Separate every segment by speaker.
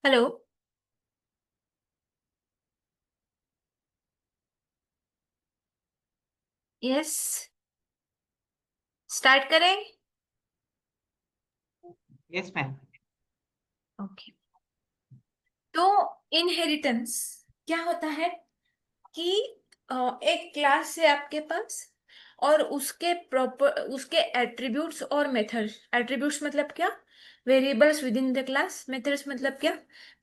Speaker 1: Hello. Yes. Start करें।
Speaker 2: Yes ma'am.
Speaker 1: Okay. तो inheritance क्या होता है कि एक क्लास है आपके पास और उसके प्रॉपर उसके एट्रीब्यूट्स और मेथड्स। एट्रीब्यूट्स मतलब क्या? Variables with in the class. Methods मतलब क्या?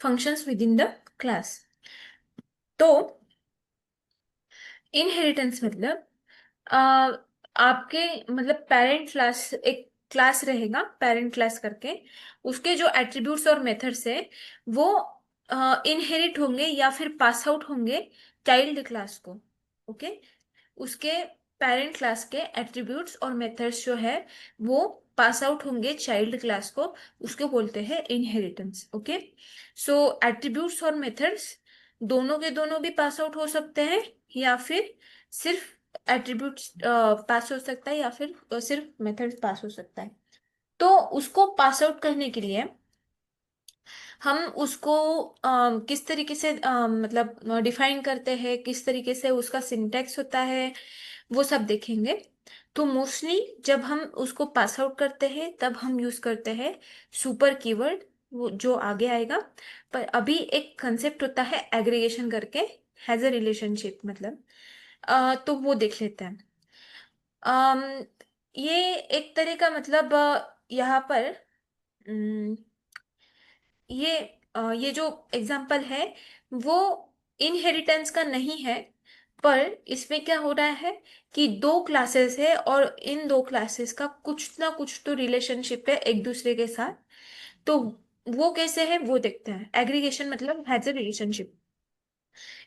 Speaker 1: Functions with in the class. तो इनहेरिटेंस मतलब अ, आपके मतलब पेरेंट क्लास, एक क्लास रहेगा पेरेंट क्लास करके। उसके जो एट्रीब्यूट्स और मेथड्स है वो इनहेरिट होंगे या फिर पास आउट होंगे चाइल्ड क्लास को। ओके। उसके पेरेंट क्लास के एट्रीब्यूट्स और मेथड्स जो है वो पास आउट होंगे चाइल्ड क्लास को। उसको बोलते हैं इनहेरिटेंस। ओके। सो एट्रीब्यूट्स और मेथड्स दोनों के दोनों भी पास आउट हो सकते हैं या फिर सिर्फ एट्रीब्यूट्स पास हो सकता है या फिर सिर्फ मेथड्स पास हो सकता है। तो उसको पास आउट करने के लिए हम उसको किस तरीके से मतलब डिफाइन करते हैं, किस तरीके से उसका सिंटैक्स होता है, वो सब देखेंगे। तो मोस्टली जब हम उसको पास आउट करते हैं तब हम यूज करते हैं सुपर कीवर्ड, वो जो आगे आएगा। पर अभी एक कंसेप्ट होता है एग्रीगेशन करके, हैज अ रिलेशनशिप मतलब। तो वो देख लेते हैं। अम, ये एक तरह का मतलब यहाँ पर ये ये जो एग्जाम्पल है वो इनहेरिटेंस का नहीं है। पर इसमें क्या हो रहा है कि दो क्लासेस है और इन दो क्लासेस का कुछ ना कुछ तो रिलेशनशिप है एक दूसरे के साथ। तो वो कैसे है वो देखते हैं। एग्रीगेशन मतलब has a relationship.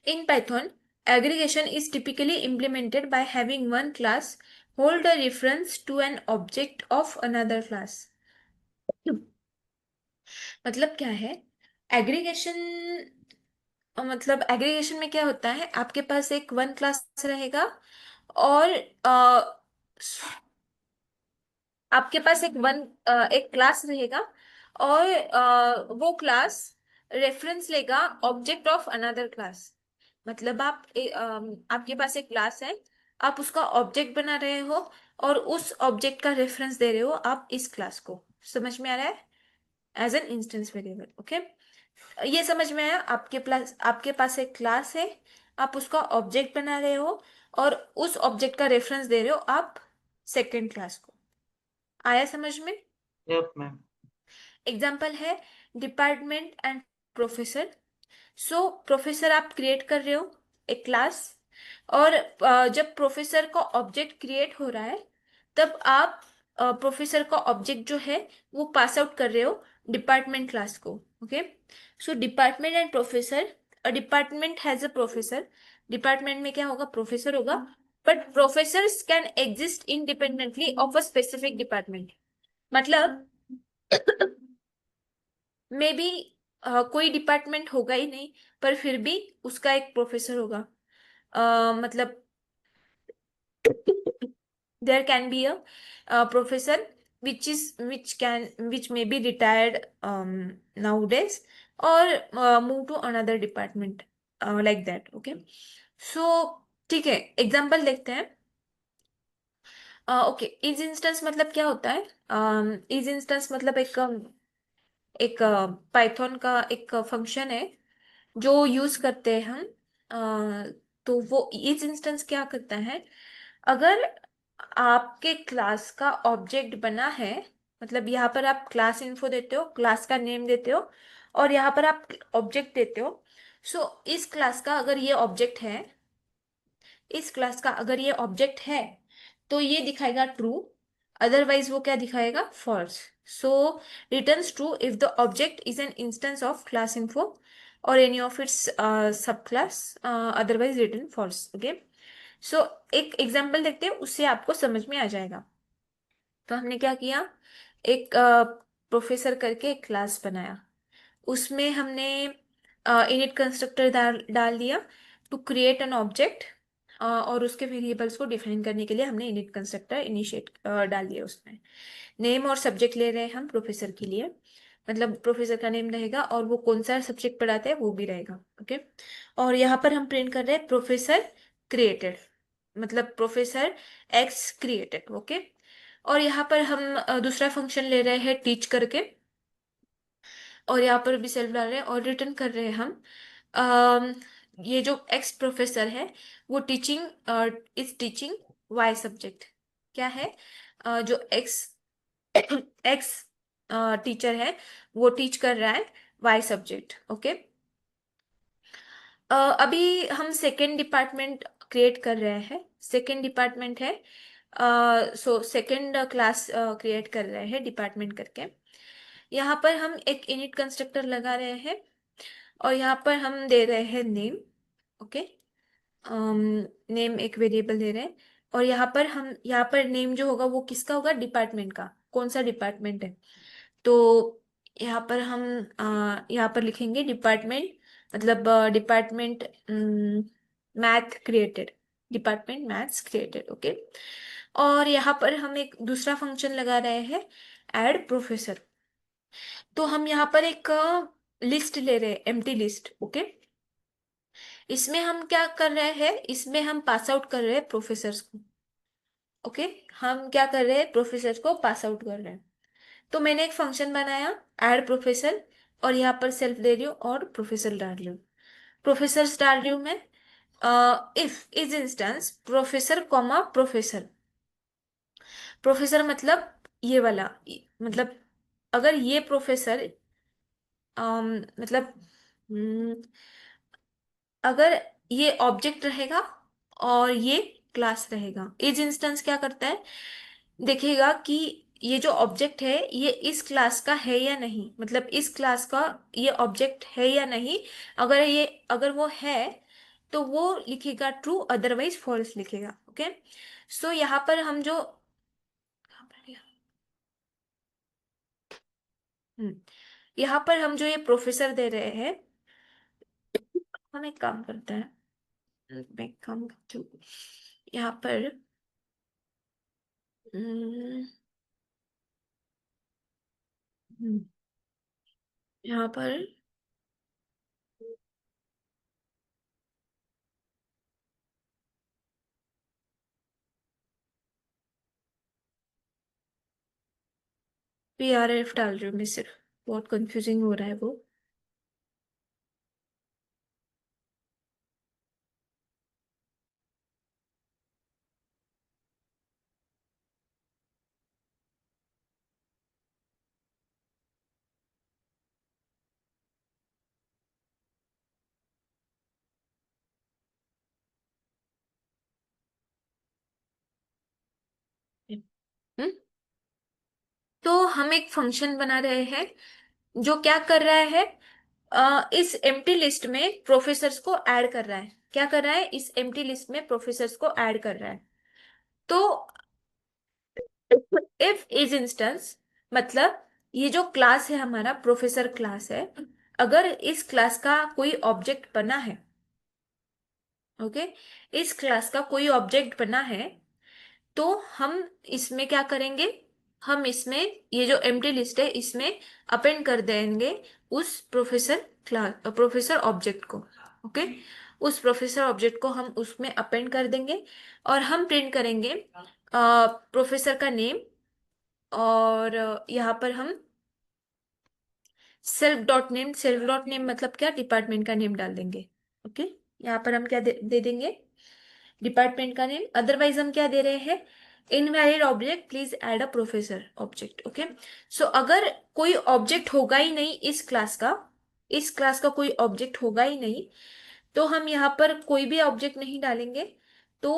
Speaker 1: In Python aggregation is typically implemented by having one class hold a reference to an object of another class। मतलब क्या है एग्रीगेशन? मतलब एग्रीगेशन में क्या होता है, आपके पास एक वन क्लास रहेगा और आपके पास एक क्लास रहेगा और वो क्लास रेफरेंस लेगा ऑब्जेक्ट ऑफ अनदर क्लास। मतलब आपके पास एक क्लास है, आप उसका ऑब्जेक्ट बना रहे हो और उस ऑब्जेक्ट का रेफरेंस दे रहे हो आप इस क्लास को। समझ में आ रहा है? As an instance variable. Okay. ये समझ में आया? आपके पास एक क्लास है, आप उसका ऑब्जेक्ट बना रहे हो और उस ऑब्जेक्ट का रेफरेंस दे रहे हो आप सेकेंड क्लास को। आया समझ में?
Speaker 2: Yep ma'am.
Speaker 1: एग्जाम्पल है department and professor. So professor आप क्रिएट कर रहे हो एक क्लास और जब प्रोफेसर का ऑब्जेक्ट क्रिएट हो रहा है तब आप प्रोफेसर का ऑब्जेक्ट जो है वो पास आउट कर रहे हो डिपार्टमेंट क्लास को। Okay. So department and professor, department has a professor. Department में क्या होगा? प्रोफेसर होगा। But professors can exist independently of a specific department. मतलब मे बी कोई डिपार्टमेंट होगा ही नहीं पर फिर भी उसका एक प्रोफेसर होगा। मतलब there can be a professor which may be retired nowadays or move to another department, like that. Okay। so ठीक है, एग्जाम्पल देखते हैं। ओके। इज इंस्टेंस मतलब क्या होता है? इज इंस्टेंस मतलब एक पाइथन का एक फंक्शन है जो यूज करते हैं हम। तो वो इज इंस्टेंस क्या करता है, अगर आपके क्लास का ऑब्जेक्ट बना है, मतलब यहाँ पर आप क्लास इन्फो देते हो, क्लास का नेम देते हो और यहाँ पर आप ऑब्जेक्ट देते हो। सो इस क्लास का अगर ये ऑब्जेक्ट है, इस क्लास का अगर ये ऑब्जेक्ट है तो ये दिखाएगा ट्रू, अदरवाइज वो क्या दिखाएगा? False. So returns true if the object is an instance of class info और any of its sub class, otherwise return false. Okay. So एक एग्जाम्पल देखते हैं, उससे आपको समझ में आ जाएगा। तो हमने क्या किया, एक प्रोफेसर करके एक क्लास बनाया। उसमें हमने इनिट कंस्ट्रक्टर डाल दिया टू क्रिएट एन ऑब्जेक्ट और उसके वेरिएबल्स को डिफाइन करने के लिए हमने इनिट कंस्ट्रक्टर इनिशिएट डाल दिया। उसमें नेम और सब्जेक्ट ले रहे हैं हम प्रोफेसर के लिए। मतलब प्रोफेसर का नेम रहेगा और वो कौन सा सब्जेक्ट पढ़ाते हैं वो भी रहेगा। ओके। और यहाँ पर हम प्रिंट कर रहे हैं प्रोफेसर क्रिएटेड, मतलब प्रोफेसर एक्स क्रिएटेड। ओके। और यहाँ पर हम दूसरा फंक्शन ले रहे हैं टीच करके, और यहाँ पर भी सेल्फ डाल रहे हैं और रिटर्न कर रहे हैं हम अम, ये जो एक्स प्रोफेसर है वो teaching is teaching y subject. क्या है? जो एक्स एक्स टीचर है वो टीच कर रहा है वाई सब्जेक्ट। ओके। अभी हम सेकेंड डिपार्टमेंट क्रिएट कर रहे हैं। सेकेंड डिपार्टमेंट है, सो सेकेंड क्लास क्रिएट कर रहे हैं डिपार्टमेंट करके। यहाँ पर हम एक इनिट कंस्ट्रक्टर लगा रहे हैं और यहाँ पर हम दे रहे हैं नेम। ओके। नेम एक वेरिएबल दे रहे हैं, और यहाँ पर नेम जो होगा वो किसका होगा? डिपार्टमेंट का। कौन सा डिपार्टमेंट है? तो यहाँ पर हम यहाँ पर लिखेंगे डिपार्टमेंट, मतलब department math created, department maths created. Okay. और यहाँ पर हम एक दूसरा फंक्शन लगा रहे हैं ऐड प्रोफेसर। तो हम यहाँ पर एक लिस्ट ले रहे हैं, एम्प्टी लिस्ट। ओके। इसमें हम क्या कर रहे हैं? इसमें हम पास आउट कर रहे हैं प्रोफेसर्स को। ओके। हम क्या कर रहे हैं? प्रोफेसर को पास आउट कर रहे हैं। तो मैंने एक फंक्शन बनाया ऐड प्रोफेसर, और यहाँ पर सेल्फ दे रही हूँ और प्रोफेसर डाल रही हूँ। प्रोफेसर डाल रही हूँ मैं। If is instance professor comma professor. Professor मतलब ये वाला, मतलब अगर ये प्रोफेसर मतलब अगर ये ऑब्जेक्ट रहेगा और ये क्लास रहेगा। इज इंस्टेंस क्या करता है? देखिएगा कि ये जो ऑब्जेक्ट है ये इस क्लास का है या नहीं, मतलब इस क्लास का ये ऑब्जेक्ट है या नहीं। अगर वो है तो वो लिखेगा ट्रू, अदरवाइज फॉल्स लिखेगा। ओके। सो यहाँ पर हम जो हम्म, यहाँ पर हम जो ये प्रोफेसर दे रहे हैं, हम एक काम करते हैं, मैं एक काम करती हूँ यहाँ पर। हम्म, हम्म, यहाँ पर PRF डाल रही हूँ मैं सिर्फ, बहुत कंफ्यूजिंग हो रहा है वो। हम्म, तो हम एक फंक्शन बना रहे हैं जो क्या कर रहा है? इस एम्प्टी लिस्ट में प्रोफेसर्स को ऐड कर रहा है। क्या कर रहा है? इस एम्प्टी लिस्ट में प्रोफेसर्स को ऐड कर रहा है। तो इफ इज इंस्टेंस मतलब ये जो क्लास है हमारा प्रोफेसर क्लास है, अगर इस क्लास का कोई ऑब्जेक्ट बना है। ओके। इस क्लास का कोई ऑब्जेक्ट बना है तो हम इसमें क्या करेंगे? हम इसमें ये जो एम्प्टी लिस्ट है इसमें अपेंड कर देंगे उस प्रोफेसर ऑब्जेक्ट को। ओके। उस प्रोफेसर ऑब्जेक्ट को हम उसमें अपेंड कर देंगे और हम प्रिंट करेंगे प्रोफेसर का नेम, और यहाँ पर हम सेल्फ डॉट नेम मतलब क्या? डिपार्टमेंट का नेम डाल देंगे। ओके। यहाँ पर हम क्या दे देंगे? डिपार्टमेंट का नेम। अदरवाइज हम क्या दे रहे हैं? Invalid object, please add a professor object. Okay. So अगर कोई ऑब्जेक्ट होगा ही नहीं इस क्लास का कोई ऑब्जेक्ट होगा ही नहीं, तो हम यहाँ पर कोई भी ऑब्जेक्ट नहीं डालेंगे। तो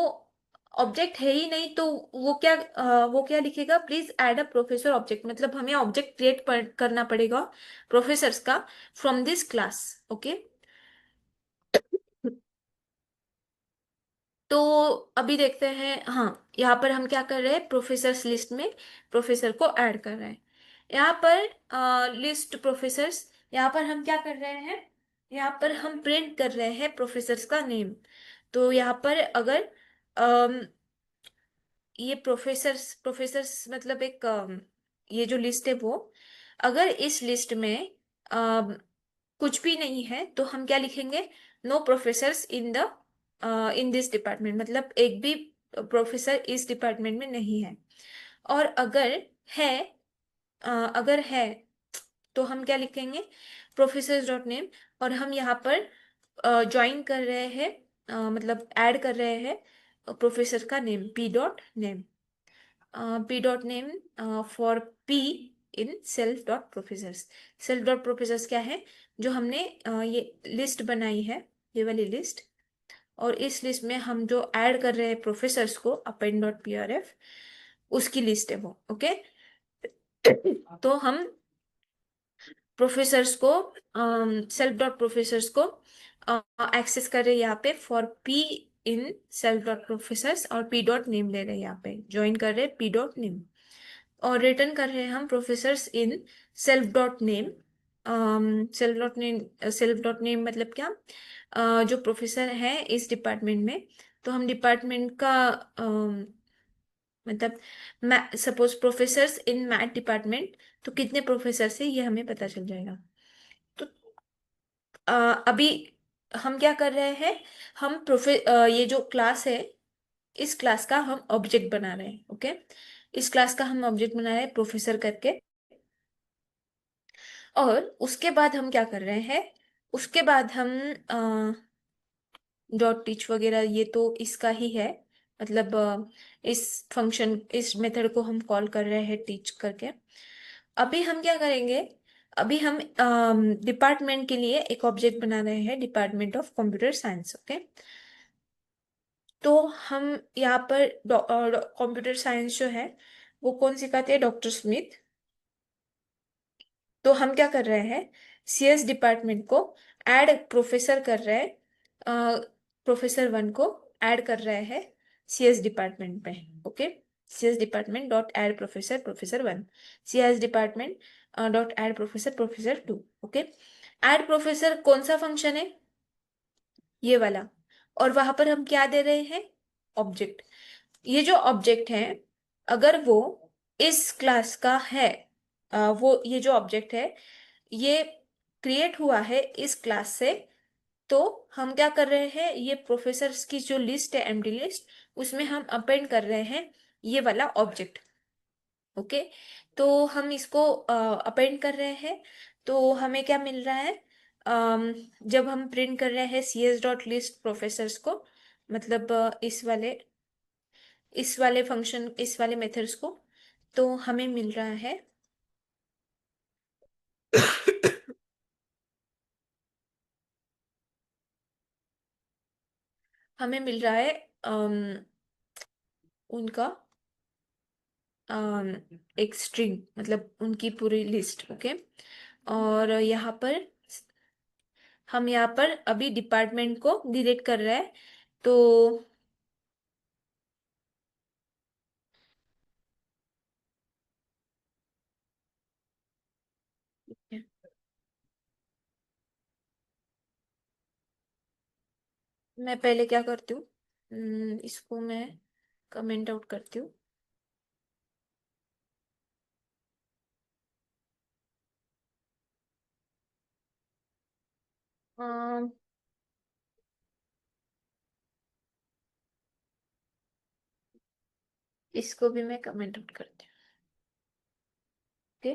Speaker 1: ऑब्जेक्ट है ही नहीं तो वो क्या लिखेगा? Please add a professor object, मतलब हमें ऑब्जेक्ट क्रिएट करना पड़ेगा प्रोफेसर्स का फ्रॉम दिस क्लास। ओके। तो अभी देखते हैं। हाँ, यहाँ पर हम क्या कर रहे हैं? प्रोफेसर्स लिस्ट में प्रोफेसर को ऐड कर रहे हैं। यहाँ पर लिस्ट प्रोफेसर्स, यहाँ पर हम क्या कर रहे हैं? यहाँ पर हम प्रिंट कर रहे हैं प्रोफेसर्स का नेम। तो यहाँ पर अगर ये प्रोफेसर्स प्रोफेसर्स मतलब एक ये जो लिस्ट है वो, अगर इस लिस्ट में कुछ भी नहीं है तो हम क्या लिखेंगे? No professors in this department, मतलब एक भी प्रोफेसर इस डिपार्टमेंट में नहीं है। और है अगर है तो हम क्या लिखेंगे? Professor dot name. और हम यहाँ पर ज्वाइन कर रहे हैं, मतलब ऐड कर रहे हैं प्रोफेसर का name, P dot name. P dot name for P in self dot professors. Self dot professors क्या है? जो हमने ये लिस्ट बनाई है, ये वाली लिस्ट। और इस लिस्ट में हम जो ऐड कर रहे हैं प्रोफेसर्स को, append dot P R F, उसकी लिस्ट है वो। ओके। तो हम प्रोफेसर्स को, सेल्फ डॉट प्रोफेसर्स को एक्सेस कर रहे हैं यहाँ पे for P in self dot professors, और पी डॉट नेम ले रहे हैं यहाँ पे, ज्वाइन कर रहे हैं पी डॉट नेम। और रिटर्न कर रहे हैं हम professors in self dot name. Self dot name मतलब क्या? जो प्रोफेसर है इस डिपार्टमेंट में, तो हम डिपार्टमेंट का मतलब suppose professors in math department, तो कितने प्रोफेसर है ये हमें पता चल जाएगा। तो अभी हम क्या कर रहे हैं? ये जो क्लास है, इस क्लास का हम ऑब्जेक्ट बना रहे हैं। ओके। इस क्लास का हम ऑब्जेक्ट बना रहे हैं प्रोफेसर करके। और उसके बाद हम क्या कर रहे हैं? उसके बाद हम डॉट टीच वगैरह, ये तो इसका ही है, मतलब इस फंक्शन, इस मेथड को हम कॉल कर रहे हैं टीच करके। अभी हम क्या करेंगे? अभी हम डिपार्टमेंट के लिए एक ऑब्जेक्ट बना रहे हैं, department of computer science. Okay. तो हम यहाँ पर कंप्यूटर साइंस जो है वो कौन सिखाते हैं? Doctor Smith. तो हम क्या कर रहे हैं? सीएस डिपार्टमेंट को ऐड प्रोफेसर कर रहे हैं, प्रोफेसर वन को ऐड कर रहे हैं सीएस डिपार्टमेंट में। Okay. CS department dot add professor professor one, CS department dot add professor professor two. Okay. Add professor कौन सा फंक्शन है? ये वाला। और वहां पर हम क्या दे रहे हैं? ऑब्जेक्ट। ये जो ऑब्जेक्ट है, अगर वो इस क्लास का है, वो ये जो ऑब्जेक्ट है ये क्रिएट हुआ है इस क्लास से, तो हम क्या कर रहे हैं? ये प्रोफेसर्स की जो लिस्ट है, एम्प्टी लिस्ट, उसमें हम अपेंड कर रहे हैं ये वाला ऑब्जेक्ट। ओके। तो हम इसको अपेंड कर रहे हैं, तो हमें क्या मिल रहा है? जब हम प्रिंट कर रहे हैं C S dot list professors को, मतलब इस वाले फंक्शन, इस वाले मेथड्स को, तो हमें मिल रहा है हमें मिल रहा है उनका एक स्ट्रिंग, मतलब उनकी पूरी लिस्ट। ओके। और हम यहाँ पर अभी डिपार्टमेंट को डिलीट कर रहे हैं। तो मैं पहले क्या करती हूँ? इसको मैं कमेंट आउट करती हूँ। अम, इसको भी मैं कमेंट आउट करती हूँ। ओके।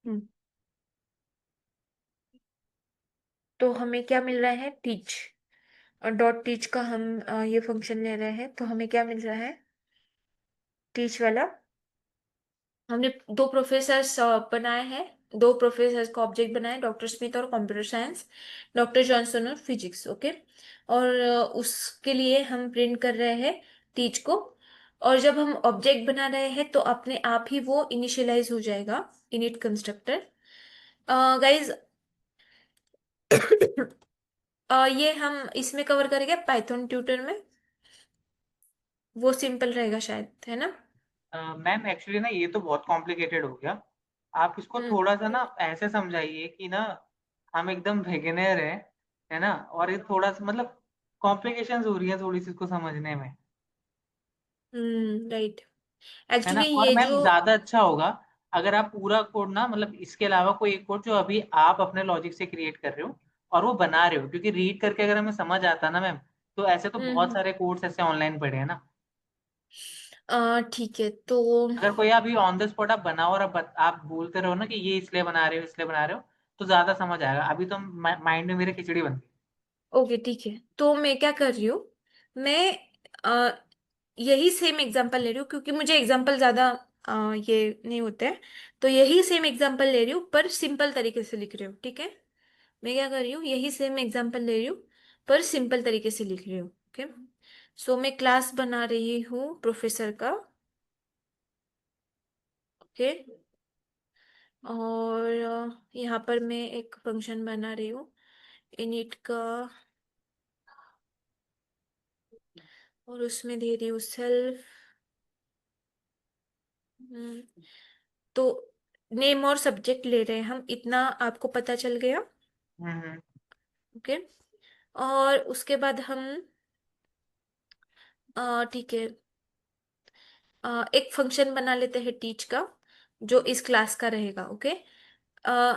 Speaker 1: हम्म, तो हमें क्या मिल रहा है? टीच। और डॉट टीच का हम ये फंक्शन ले रहे हैं, तो हमें क्या मिल रहा है? टीच वाला। हमने दो प्रोफेसर्स बनाए हैं, दो प्रोफेसर्स का ऑब्जेक्ट बनाए, डॉक्टर स्मिथ और कंप्यूटर साइंस, डॉक्टर जॉनसन और फिजिक्स। ओके। और उसके लिए हम प्रिंट कर रहे हैं टीच को। और जब हम ऑब्जेक्ट बना रहे हैं तो अपने आप ही वो इनिशियलाइज हो जाएगा, इनिट कंस्ट्रक्टर। गाइज ये हम इसमें कवर करेंगे पाइथन ट्यूटर में, वो सिंपल रहेगा शायद, है ना?
Speaker 2: मैम एक्चुअली ना ये तो बहुत कॉम्प्लिकेटेड हो गया। आप इसको
Speaker 1: हम्म।
Speaker 2: थोड़ा सा ना ऐसे समझाइए कि ना हम एकदम बिगिनर हैं, है ना, और ये थोड़ा सा मतलब कॉम्प्लिकेशंस हो रही है थोड़ी सी इसको समझने में,
Speaker 1: राइट।
Speaker 2: है ना।
Speaker 1: एक्चुअली
Speaker 2: और
Speaker 1: ये
Speaker 2: मैम
Speaker 1: जो
Speaker 2: ज्यादा अच्छा होगा अगर आप पूरा कोड ना, मतलब इसके अलावा कोई एक कोड जो अभी आप अपने लॉजिक से क्रिएट कर रहे हो और वो बना रहे हो, क्योंकि रीड करके अगर हमें समझ आता ना मैम, तो ऐसे तो बहुत
Speaker 1: हम्म।
Speaker 2: सारे कोड्स ऐसे ऑनलाइन पड़े हैं ना।
Speaker 1: ठीक है तो
Speaker 2: अगर कोई अभी ऑन द स्पॉट आप बनाओ और आप बोलते रहो ना कि ये इसलिए बना रहे हो, इसलिए बना रहे हो, तो ज्यादा समझ आएगा। अभी तो माइंड में मेरे खिचड़ी बन गई।
Speaker 1: ओके ठीक है, तो मैं क्या कर रही हूँ, मैं अ, यही सेम एग्जांपल ले रही हूँ क्योंकि मुझे एग्जांपल ज्यादा ये नहीं होते हैं। तो यही सेम एग्जांपल ले रही हूँ पर सिंपल तरीके से लिख रही हूँ, ठीक है। मैं क्या कर रही हूँ, यही सेम एग्जांपल ले रही हूँ पर सिंपल तरीके से लिख रही हूँ, ओके। सो मैं क्लास बना रही हूँ प्रोफेसर का, ओके। और यहाँ पर मैं एक फंक्शन बना रही हूँ इनिट का, और उसमें दे रही हूँ सेल्फ। तो नेम और सब्जेक्ट ले रहे हैं हम, इतना आपको पता चल गया,
Speaker 2: हम्म।
Speaker 1: ओके। और उसके बाद हम ठीक है, एक फंक्शन बना लेते हैं टीच का, जो इस क्लास का रहेगा, ओके।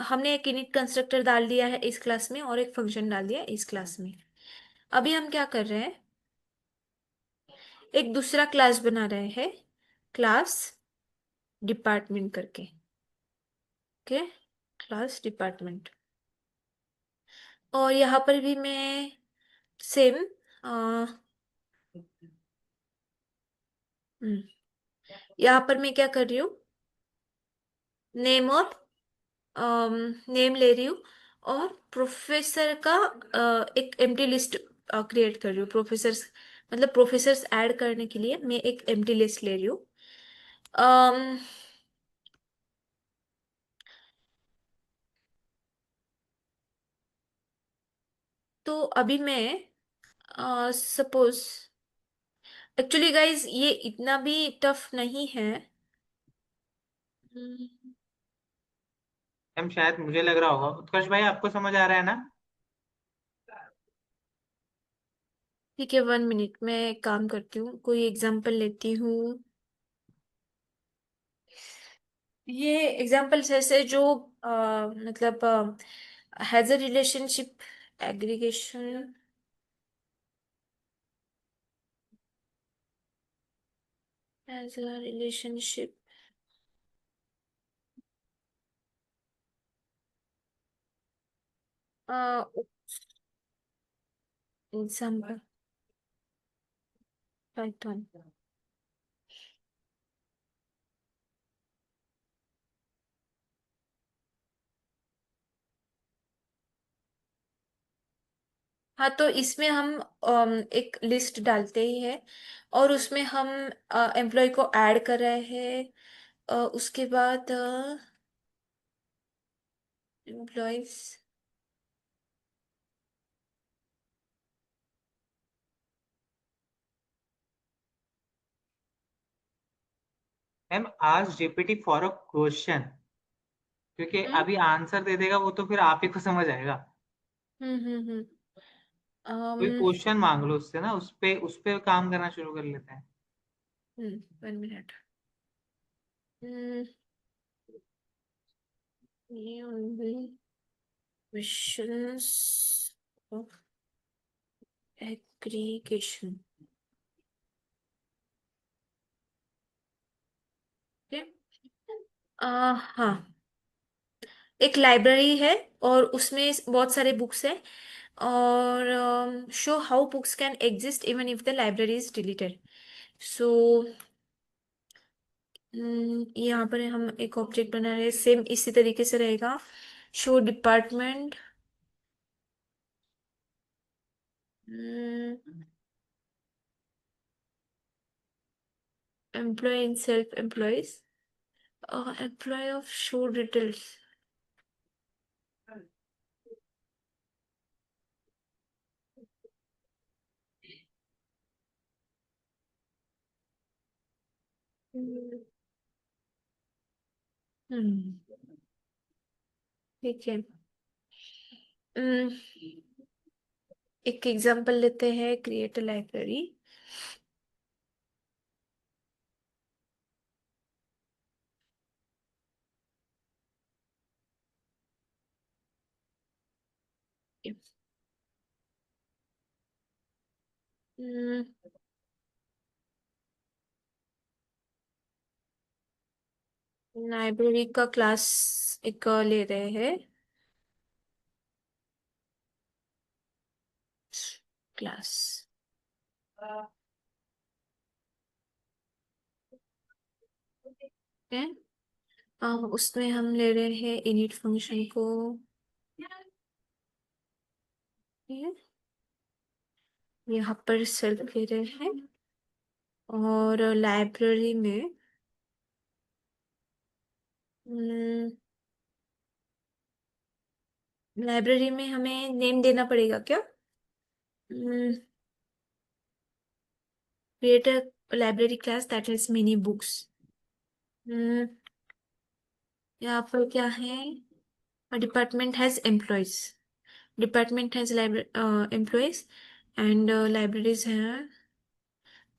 Speaker 1: हमने एक इनिट कंस्ट्रक्टर डाल दिया है इस क्लास में और एक फंक्शन डाल दिया है इस क्लास में। अभी हम क्या कर रहे हैं, एक दूसरा क्लास बना रहे हैं, क्लास डिपार्टमेंट करके, ओके। क्लास डिपार्टमेंट, और यहाँ पर भी मैं सेम यहाँ पर मैं क्या कर रही हूँ, नेम और नेम ले रही हूँ, और प्रोफेसर का एक एम्प्टी लिस्ट क्रिएट कर रही हूँ। प्रोफेसर्स मतलब प्रोफेसर्स ऐड करने के लिए मैं एक एम्प्टी लिस्ट ले रही हूँ। अम, तो अभी मैं सपोज, एक्चुअली गाइज ये इतना भी टफ नहीं है। हम्म,
Speaker 2: मैम शायद मुझे लग रहा होगा, उत्कर्ष भाई आपको समझ आ रहा है ना?
Speaker 1: ठीक है, 1 मिनट मैं एक काम करती हूँ, कोई एग्जांपल लेती हूँ। ये एग्जांपल्स ऐसे जो मतलब has a relationship aggregation, has a relationship, example Python. हाँ, तो इसमें हम एक लिस्ट डालते ही है, और उसमें हम एम्प्लॉय को ऐड कर रहे हैं। उसके बाद एम्प्लॉयज,
Speaker 2: मैम आज जीपीटी फॉर अ क्वेश्चन, क्योंकि
Speaker 1: हम्म
Speaker 2: अभी आंसर दे देगा वो तो फिर आप ही को समझ आएगा।
Speaker 1: हम्म हम्म हम्म
Speaker 2: कोई
Speaker 1: अम,
Speaker 2: क्वेश्चन मांग लो उससे ना, उस पे काम करना शुरू कर लेते हैं।
Speaker 1: 1 मिनट। ये क्वेश्चंस ऑफ एग्रीगेशन, हाँ, एक लाइब्रेरी है और उसमें बहुत सारे बुक्स हैं, और show how books can exist even if the library is deleted. So यहाँ पर हम एक ऑब्जेक्ट बना रहे हैं, सेम इसी तरीके से रहेगा। Show department, employ in self employees, employ of show details. ठीक है, हम्म, एक एग्जांपल लेते हैं, क्रिएट अ लाइब्रेरी। लाइब्रेरी का क्लास एक ले रहे हैं। क्लास है। उसमें हम ले रहे हैं इनिट फंक्शन को। ये यहाँ पर सेल्फ ले रहे हैं। और लाइब्रेरी में लाइब्रेरी में हमें नेम देना पड़ेगा क्या? Create a library class that is mini books. यहाँ पर क्या है? Department has employees. Department has employees and libraries हैं।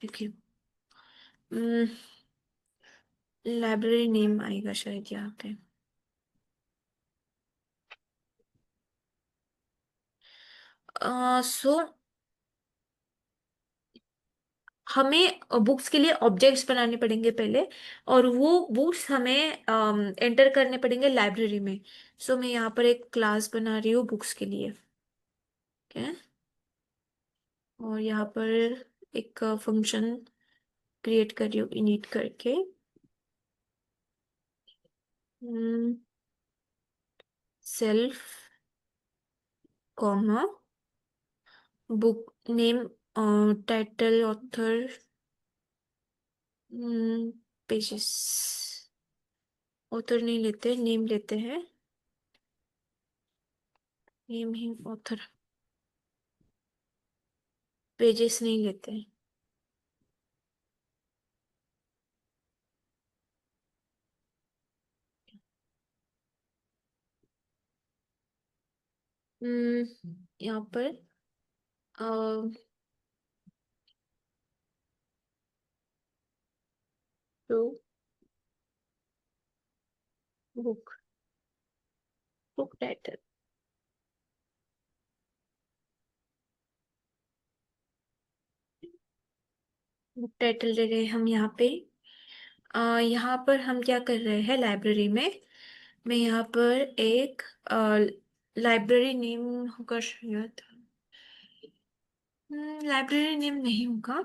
Speaker 1: देखिए, लाइब्रेरी नेम आएगा शायद यहाँ पे। सो हमें बुक्स के लिए ऑब्जेक्ट्स बनाने पड़ेंगे पहले, और वो बुक्स हमें एंटर करने पड़ेंगे लाइब्रेरी में। सो मैं यहाँ पर एक क्लास बना रही हूँ बुक्स के लिए। ठीक है। और यहाँ पर एक फंक्शन क्रिएट कर रही हूँ इनिट करके। Self comma book name, title, author, pages. Author नहीं लेते, नेम लेते हैं। नेम ही ऑथर, पेजेस नहीं लेते हैं। यहाँ पर two book, book title. Book title ले रहे हैं हम यहाँ पे। यहाँ पर हम क्या कर रहे हैं लाइब्रेरी में? मैं यहाँ पर एक लाइब्रेरी नेम होगा शायद। लाइब्रेरी नेम नहीं होगा।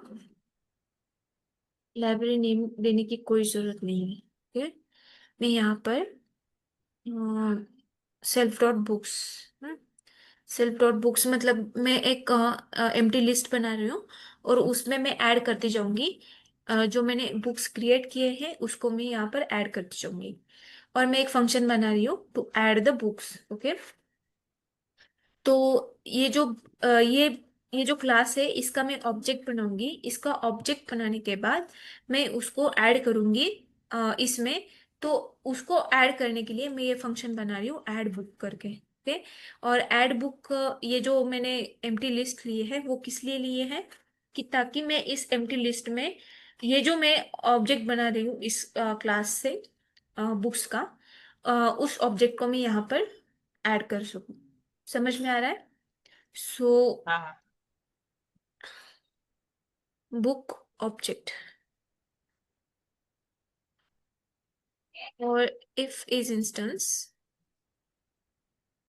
Speaker 1: लाइब्रेरी नेम देने की कोई जरूरत नहीं है। ठीक है। मैं यहाँ पर self dot books, self dot books मतलब मैं एक एम्प्टी लिस्ट बना रही हूँ, और उसमें मैं ऐड करती जाऊंगी। जो मैंने बुक्स क्रिएट किए हैं उसको मैं यहाँ पर ऐड करती जाऊंगी। और मैं एक फंक्शन बना रही हूँ to add the books. Okay. तो ये जो क्लास है इसका मैं ऑब्जेक्ट बनाऊंगी। इसका ऑब्जेक्ट बनाने के बाद मैं उसको ऐड करूंगी इसमें। तो उसको ऐड करने के लिए मैं ये फंक्शन बना रही हूँ ऐड बुक करके। ओके। और ऐड बुक, ये जो मैंने एम्प्टी लिस्ट ली है वो किस लिए लिए है? कि ताकि मैं इस एम्प्टी लिस्ट में ये जो मैं ऑब्जेक्ट बना रही हूँ इस क्लास से बुक्स का, उस ऑब्जेक्ट को मैं यहाँ पर ऐड कर सकूँ। समझ में आ रहा है? सो
Speaker 2: हाँ हाँ।
Speaker 1: बुक ऑब्जेक्ट, और इफ इज इंस्टेंस